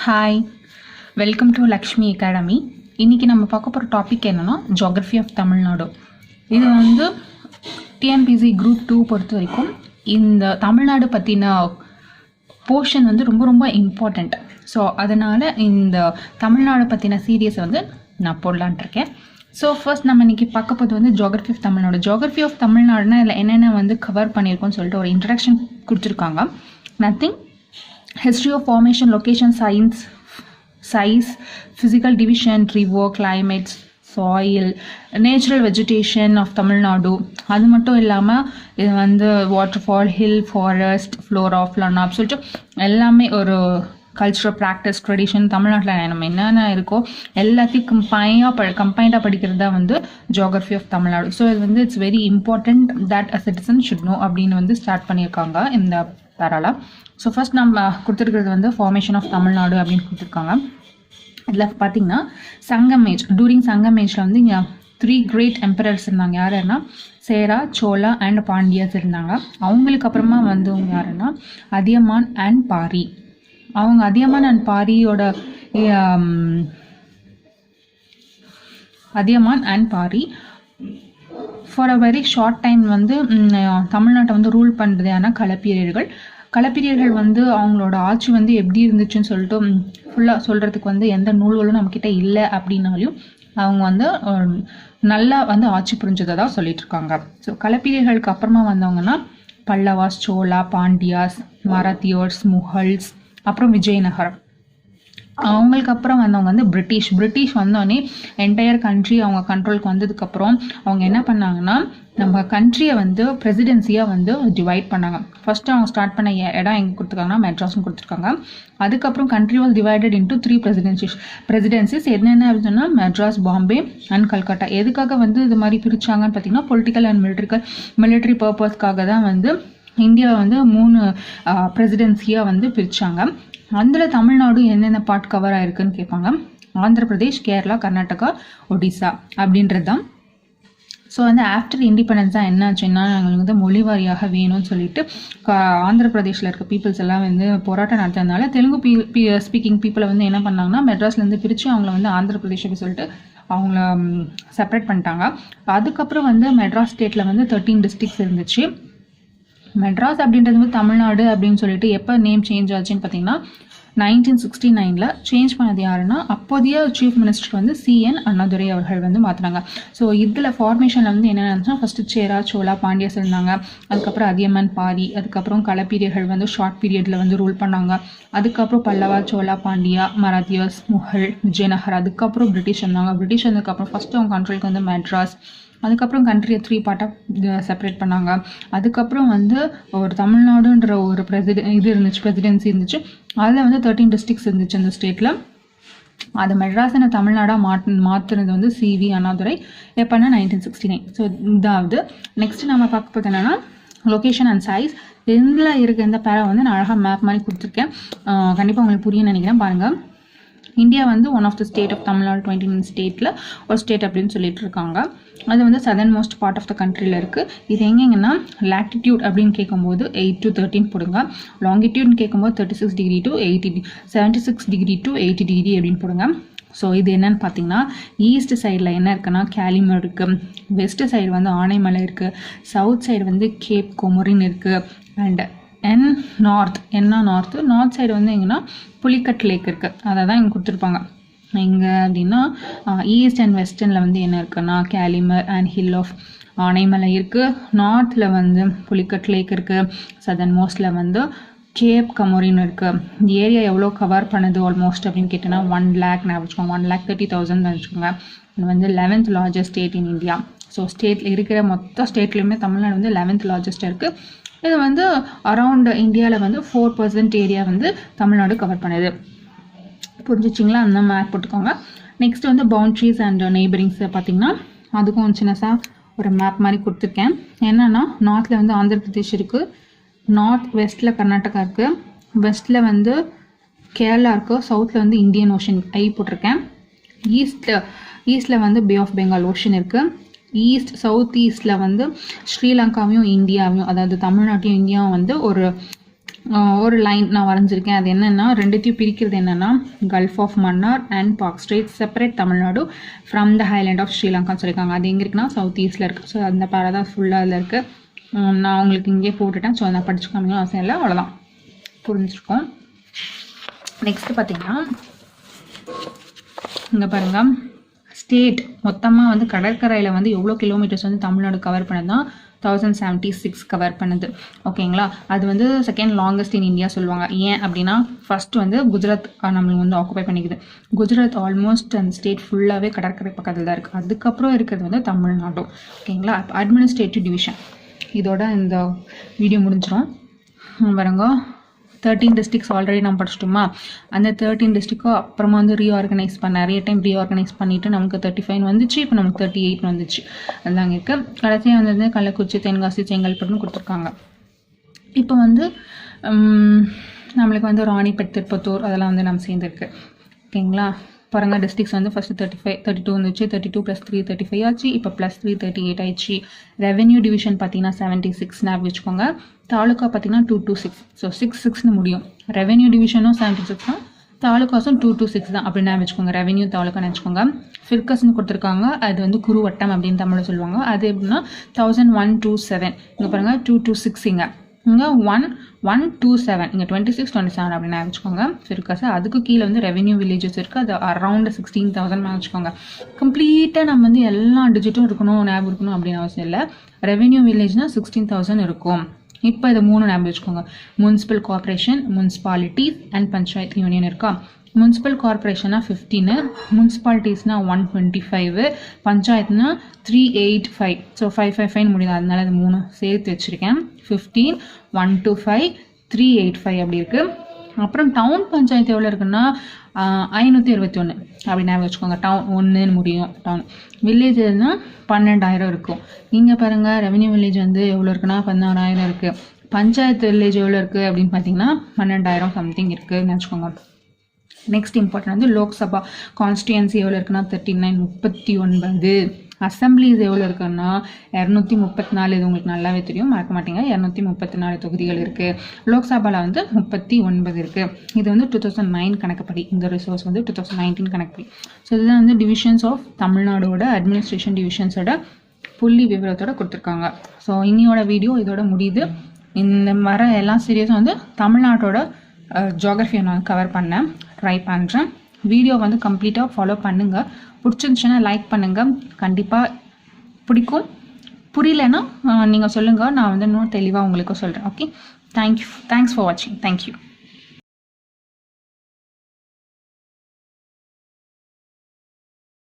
Hi, welcome to Lakshmi academy. இன்றைக்கி நம்ம பார்க்க போகிற டாபிக் என்னென்னா ஜியோகிரஃபி ஆஃப் தமிழ்நாடு. இது வந்து டிஎன்பிஎஸ்சி குரூப் 2 பொறுத்த வரைக்கும் இந்த தமிழ்நாடு பற்றின போர்ஷன் வந்து ரொம்ப ரொம்ப இம்பார்ட்டண்ட். ஸோ அதனால் இந்த தமிழ்நாடு பற்றின சீரியஸை வந்து நான் போடலான்ட்டு இருக்கேன். ஸோ ஃபர்ஸ்ட் நம்ம இன்றைக்கி பார்க்க போது வந்து geography of Tamil Nadu. Geography of தமிழ்நாடுனா இதில் என்னென்ன வந்து கவர் பண்ணியிருக்கோன்னு சொல்லிட்டு ஒரு இன்ட்ரடக்ஷன் கொடுத்துருக்காங்க. Nothing history of formation, location, science, size, physical division, river, climate, soil, natural vegetation of Tamil Nadu. அது மட்டும் இல்லாமல் இது வந்து வாட்டர்ஃபால், ஹில், ஃபாரஸ்ட், ஃப்ளோரா, ஃப்ளானா அப்படி சொல்லிட்டு எல்லாமே ஒரு கல்ச்சுரல் ப்ராக்டிஸ், ட்ரெடிஷன் தமிழ்நாட்டில் நம்ம என்னென்ன இருக்கோ எல்லாத்தையும் கம்பைண்டாக படிக்கிறது தான் வந்து ஜியோகிரஃபி ஆஃப் தமிழ்நாடு. ஸோ இது வந்து it's very important that a citizen should know அப்படின்னு வந்து ஸ்டார்ட் பண்ணியிருக்காங்க இந்த பேரால. ஸோ ஃபர்ஸ்ட் நம்ம கொடுத்துருக்கிறது வந்து ஃபார்மேஷன் ஆஃப் தமிழ்நாடு அப்படின்னு கொடுத்துருக்காங்க. இதில் பார்த்தீங்கன்னா சங்கம் ஏஜ், டூரிங் சங்கம் ஏஜில் வந்து இங்கே 3 கிரேட் எம்பரர்ஸ் இருந்தாங்க. யாருன்னா சேரா, சோழா அண்ட் பாண்டியர்ஸ் இருந்தாங்க. அவங்களுக்கு அப்புறமா வந்தவங்க யாருன்னா அதியமான் அண்ட் பாரி. அவங்க அதியமான் அண்ட் பாரியோட Athiyaman and Pari for a very short time வந்து தமிழ்நாட்டை வந்து ரூல் பண்ணுறது ஆனால் களப்பிரியர்கள் வந்து அவங்களோட ஆட்சி வந்து எப்படி இருந்துச்சுன்னு சொல்லிட்டு ஃபுல்லாக சொல்கிறதுக்கு வந்து எந்த நூல்களும் நம்மக்கிட்ட இல்லை அப்படின்னாலையும் அவங்க வந்து நல்லா வந்து ஆட்சி புரிஞ்சதை தான் சொல்லிட்டு இருக்காங்க. ஸோ களப்பிரியர்களுக்கு அப்புறமா வந்தவங்கன்னா பல்லவாஸ், சோழா, பாண்டியாஸ், மராத்தியோர்ஸ், முகல்ஸ், அப்புறம் விஜயநகரம். அவங்களுக்கு அப்புறம் வந்தவங்க வந்து பிரிட்டிஷ் வந்தோடனே என்டையர் கண்ட்ரி அவங்க கண்ட்ரோலுக்கு வந்ததுக்கப்புறம் அவங்க என்ன பண்ணாங்கன்னா நம்ம கண்ட்ரியை வந்து பிரசிடென்சியாக வந்து டிவைட் பண்ணாங்க. ஃபர்ஸ்ட்டு அவங்க ஸ்டார்ட் பண்ண இடம் எங்கே கொடுத்துருக்காங்கன்னா மெட்ராஸ்னு கொடுத்துருக்காங்க. அதுக்கப்புறம் கண்ட்ரி வாஸ் டிவைடட் இன்டூ 3 பிரசிடென்சிஸ். என்னென்ன அப்படின்னா மெட்ராஸ், பாம்பே அண்ட் கல்கட்டா. எதுக்காக வந்து இது மாதிரி பிரித்தாங்கன்னு பார்த்தீங்கன்னா பொலிட்டிக்கல் அண்ட் மிலிட்ரி பர்பஸ்க்காக தான் வந்து இந்தியாவை வந்து 3 பிரசிடென்சியாக வந்து பிரித்தாங்க. அதில் தமிழ்நாடு எந்தெந்த பார்ட் கவர் ஆயிருக்குன்னு கேட்பாங்க. ஆந்திர பிரதேஷ், கேரளா, கர்நாடகா, ஒடிசா அப்படின்றது தான். ஸோ வந்து ஆஃப்டர் இண்டிபெண்டன்ஸ் தான் என்ன ஆச்சுன்னா எங்களுக்கு வந்து மொழி வாரியாக வேணும்னு சொல்லிட்டு ஆந்திர பிரதேஷில் இருக்க பீப்புள்ஸ் எல்லாம் வந்து போராட்டம் நடத்துறதுனால தெலுங்கு ஸ்பீக்கிங் பீப்புளை வந்து என்ன பண்ணாங்கன்னா மெட்ராஸ்லேருந்து பிரித்து அவங்கள வந்து ஆந்திர பிரதேஷ் அப்படி சொல்லிட்டு அவங்கள செப்பரேட் பண்ணிட்டாங்க. அதுக்கப்புறம் வந்து மெட்ராஸ் ஸ்டேட்டில் வந்து 13 டிஸ்ட்ரிக்ஸ் இருந்துச்சு. மெட்ராஸ் அப்படின்றது வந்து தமிழ்நாடு அப்படின்னு சொல்லிட்டு எப்போ நேம் சேஞ்ச் ஆச்சுன்னு பார்த்தீங்கன்னா 1969 சேஞ்ச் பண்ணது யாருன்னா அப்போதைய சீஃப் மினிஸ்டர் வந்து CN அண்ணாதுரை அவர்கள் வந்து மாற்றினாங்க. ஸோ இதில் ஃபார்மேஷனில் வந்து என்ன இருந்துச்சுன்னா ஃபஸ்ட்டு சேரா, சோழா, பாண்டியஸ் இருந்தாங்க. அதுக்கப்புறம் அதியமான், பாரி, அதுக்கப்புறம் களப்பிரியர்கள் வந்து ஷார்ட் பீரியடில் வந்து ரூல் பண்ணாங்க. அதுக்கப்புறம் பல்லவா, சோழா, பாண்டியா, மராத்தியர்ஸ், முகல், விஜயநகர், அதுக்கப்புறம் பிரிட்டிஷ் இருந்தாங்க. பிரிட்டிஷ் வந்ததுக்கப்புறம் ஃபஸ்ட்டு அவங்க கண்ட்ரோலுக்கு வந்து மெட்ராஸ். அதுக்கப்புறம் கண்ட்ரியை 3 பார்ட்டாக செப்பரேட் பண்ணாங்க. அதுக்கப்புறம் வந்து ஒரு தமிழ்நாடுன்ற ஒரு பிரசிடென்சி இருந்துச்சு. அதில் வந்து 13 டிஸ்ட்ரிக்ஸ் இருந்துச்சு அந்த ஸ்டேட்டில். அது மெட்ராஸை தமிழ்நாடாக மாற்றுனது வந்து CV அண்ணாதுரை எப்போனா 1969. ஸோ இதாவது நெக்ஸ்ட் நம்ம பார்க்க போது என்னென்னா லொக்கேஷன் அண்ட் சைஸ். இதில் இருக்க இந்த பேரை வந்து நான் அழகாக மேப் மாதிரி கொடுத்துருக்கேன். கண்டிப்பாக உங்களுக்கு புரியும்னு நினைக்கிறேன். பாருங்கள், இந்தியா வந்து one of the state of Tamil Nadu 29 ஸ்டேட்டில் ஒரு ஸ்டேட் அப்படின்னு சொல்லிட்டு இருக்காங்க. அது வந்து southern most part of the கண்ட்ரியில் இருக்குது. இது எங்கெங்கன்னா லாட்டிடியூட் அப்படின்னு கேட்கும்போது 8 to 13 போடுங்க. லாங்கிடியூட்னு கேட்கும்போது 36 degree to 80, 76 degree to 80 degree அப்படின்னு போடுங்க. ஸோ இது என்னன்னு பார்த்தீங்கன்னா ஈஸ்ட் சைடில் என்ன இருக்குன்னா கேலிமர் இருக்குது, வெஸ்ட் சைடு வந்து ஆனைமலை இருக்குது, சவுத் சைடு வந்து கேப் கொமரின் இருக்குது, அண்ட் நார்த் சைடு வந்து எங்கன்னா புலிக்கட் லேக் இருக்குது. அதை தான் இங்கே கொடுத்துருப்பாங்க. இங்கே அப்படின்னா ஈஸ்ட் அண்ட் வெஸ்டர்னில் வந்து என்ன இருக்குன்னா Calimere and hill of Anaimalai இருக்குது. நார்த்தில் வந்து புலிக்கட் லேக் இருக்குது. சதர்ன் மோஸ்டில் வந்து கேப் கொமரின் இருக்குது. இந்த ஏரியா எவ்வளோ கவர் பண்ணுது ஆல்மோஸ்ட் அப்படின்னு கேட்டோன்னா 1 lakh நான் வச்சுக்கோங்க, 1,30,000 வச்சுக்கோங்க. இது வந்து 11th largest state in India. So ஸ்டேட்டில் இருக்கிற மொத்த ஸ்டேட்லேயுமே தமிழ்நாடு வந்து 11th லார்ஜஸ்ட்டாக இருக்குது. இது வந்து அரவுண்ட் இந்தியாவில் வந்து 4% ஏரியா வந்து தமிழ்நாடு கவர் பண்ணுது. புரிஞ்சிச்சிங்களா? அந்த மேப் போட்டுக்கோங்க. நெக்ஸ்ட் வந்து பவுண்ட்ரிஸ் அண்ட் நெய்பரிங்ஸ் பார்த்திங்கன்னா அதுக்கும் சின்னதாக ஒரு மேப் மாதிரி கொடுத்துருக்கேன். என்னென்னா நார்த்தில் வந்து ஆந்திர பிரதேஷ் இருக்குது, நார்த் வெஸ்ட்டில் கர்நாடகா இருக்குது, வெஸ்ட்டில் வந்து கேரளா இருக்குது, சவுத்தில் வந்து இந்தியன் ஓஷன் போட்டிருக்கேன், ஈஸ்ட்டில் வந்து பே ஆஃப் பெங்கால் ஓஷன் இருக்குது, சவுத் ஈஸ்டில் வந்து ஸ்ரீலங்காவையும் இந்தியாவையும், அதாவது தமிழ்நாட்டையும் இந்தியாவும் வந்து ஒரு ஒரு லைன் நான் வரைஞ்சிருக்கேன். அது என்னென்னா ரெண்டுத்தையும் பிரிக்கிறது என்னென்னா gulf of Mannar and Palk strait separate Tamil Nadu from the highland of ஸ்ரீலங்கான்னு சொல்லியிருக்காங்க. அது எங்கே இருக்குன்னா சவுத் ஈஸ்ட்டில் இருக்குது. ஸோ அந்த பேரா தான் ஃபுல்லாக அதில் இருக்குது. நான் உங்களுக்கு இங்கே போட்டுட்டேன். ஸோ அதை படிச்சுக்காமலும் அவசியம் இல்லை, அவ்வளோதான், புரிஞ்சிருக்கோம். நெக்ஸ்ட்டு பார்த்தீங்கன்னா இங்கே பாருங்கள், ஸ்டேட் மொத்தமாக வந்து கடற்கரையில் வந்து எவ்வளோ கிலோமீட்டர்ஸ் வந்து தமிழ்நாடு கவர் பண்ணதான் 1076 கவர் பண்ணுது. ஓகேங்களா, அது வந்து செகண்ட் லாங்கஸ்ட் இன் இந்தியா சொல்லுவாங்க. ஏன் அப்படின்னா ஃபர்ஸ்ட் வந்து குஜராத் நம்மளுக்கு வந்து ஆக்குபை பண்ணிக்குது. குஜராத் ஆல்மோஸ்ட் அந்த ஸ்டேட் ஃபுல்லாகவே கடற்கரை பக்கத்தில் தான் இருக்குது. அதுக்கப்புறம் இருக்கிறது வந்து தமிழ்நாடு. ஓகேங்களா, அட்மினிஸ்ட்ரேட்டிவ் டிவிஷன் இதோட இந்த வீடியோ முடிஞ்சிடும். பாருங்க, 13 டிஸ்ட்ரிக்ஸ் ஆல்ரெடி நம்ம படிச்சிட்டோமா. அந்த 13 டிஸ்ட்ரிக்கும் அப்புறமா வந்து ரீஆர்கனைஸ் நிறைய டைம் ரீஆர்கனைஸ் பண்ணிவிட்டு நமக்கு 35 வந்துச்சு. இப்போ நமக்கு 38 வந்துச்சு. அதுதாங்க இருக்குது. கடைசியாக வந்து கள்ளக்குறிச்சி, தென்காசி, செங்கல்பட்டுன்னு கொடுத்துருக்காங்க. இப்போ வந்து நம்மளுக்கு வந்து ராணிப்பேட், திருப்பத்தூர் அதெல்லாம் வந்து நம்ம சேர்ந்துருக்கு. ஓகேங்களா, பாருங்கள், டிஸ்ட்ரிக்ஸ் வந்து ஃபஸ்ட்டு 32 வந்துச்சு. 32 + 3 35 ஆச்சு. இப்போ +3 38 ஆயிடுச்சு. ரெவென்யூ டிவிஷன் பார்த்தீங்கன்னா 76 ஞாபகம் வச்சுக்கோங்க. தாலுக்கா பார்த்தீங்கன்னா 226. ஸோ 6 முடியும். ரெவென்யூ டிவிஷனும் 76 தான், தாலுக்காஸும் 226 தான் அப்படின்னு வச்சுக்கோங்க. ரெவென்யூ தாலுக்கான்னு வச்சுக்கோங்க. ஃபிர்கஸ்ன்னு கொடுத்துருக்காங்க. அது வந்து குரு வட்டம் அப்படின்னு தமிழில் சொல்லுவாங்க. அது எப்படின்னா 1127. இங்கே பாருங்கள் 226, இங்கே 1127, இங்கே 26 27 அப்படின்னு வச்சுக்கோங்க. ஃபிர்கஸ். அதுக்கு கீழே வந்து ரெவென்யூ வில்லேஜஸ் இருக்குது. அது அரௌண்ட் 16,000 வச்சுக்கோங்க. கம்ப்ளீட்டாக நம்ம வந்து எல்லா டிஜிட்டும் இருக்கணும், ஞாபகம் இருக்கணும் அப்படின்னு அவசியம் இல்லை. ரெவென்யூ வில்லேஜ்னால் 16,000 இருக்கும். இப்போ இது 3 ஞாபகம் வச்சுக்கோங்க. Municipal corporation, municipalities and panchayat union இருக்கா. முனிசிபல் கார்பரேஷனா 15, முனிசிபாலிட்டிஸ்னா 125, பஞ்சாயத்துனா 385. ஸோ 555 முடியுது. அதனால அது 3 சேர்த்து வச்சுருக்கேன். 15, 125, 385 அப்படி இருக்குது. அப்புறம் டவுன் பஞ்சாயத்து எவ்வளோ இருக்குன்னா 521 அப்படின்னு வச்சுக்கோங்க. டவுன் 1ன்னு முடியும். டவுன் வில்லேஜ்னா 12,000 இருக்கும். இங்கே பாருங்கள், ரெவென்யூ வில்லேஜ் வந்து எவ்வளோ இருக்குன்னா 16,000 இருக்குது. பஞ்சாயத்து வில்லேஜ் எவ்வளோ இருக்குது அப்படின்னு பார்த்தீங்கன்னா 12,000 சம்திங் இருக்குதுன்னு வச்சுக்கோங்க. நெக்ஸ்ட் இம்பார்ட்டன்ட் வந்து லோக்சபா கான்ஸ்டியூன்சி எவ்வளோ இருக்குன்னா 39, 39. அசம்பிளிஸ் எவ்வளோ இருக்குன்னா 234. இது உங்களுக்கு நல்லாவே தெரியும், மறக்க மாட்டீங்க. 234 தொகுதிகள் இருக்குது. லோக்சபாவில் வந்து 39 இருக்குது. இது வந்து 2009 கணக்குப்படி. இந்த ரிசோர்ஸ் வந்து 2019 கணக்குப்படி. ஸோ இதுதான் வந்து டிவிஷன்ஸ் ஆஃப் தமிழ்நாடோட அட்மினிஸ்ட்ரேஷன் டிவிஷன்ஸோட புள்ளி விவரத்தோட கொடுத்துருக்காங்க. ஸோ இன்னையோட வீடியோ இதோட முடியுது. இந்த வர எல்லா சீரியஸும் வந்து தமிழ்நாட்டோட ஜியோகிரஃபியை நான் கவர் பண்ணேன், ட்ரை பண்ணுறேன். வீடியோ வந்து கம்ப்ளீட்டாக ஃபாலோ பண்ணுங்கள். பிடிச்சிருந்துச்சுன்னா லைக் பண்ணுங்கள். கண்டிப்பாக பிடிக்கும். புரியலன்னா நீங்கள் சொல்லுங்கள், நான் வந்து இன்னும் தெளிவாக உங்களுக்கு சொல்கிறேன். ஓகே, தேங்க்ஸ் ஃபார் வாட்சிங். தேங்க்யூ.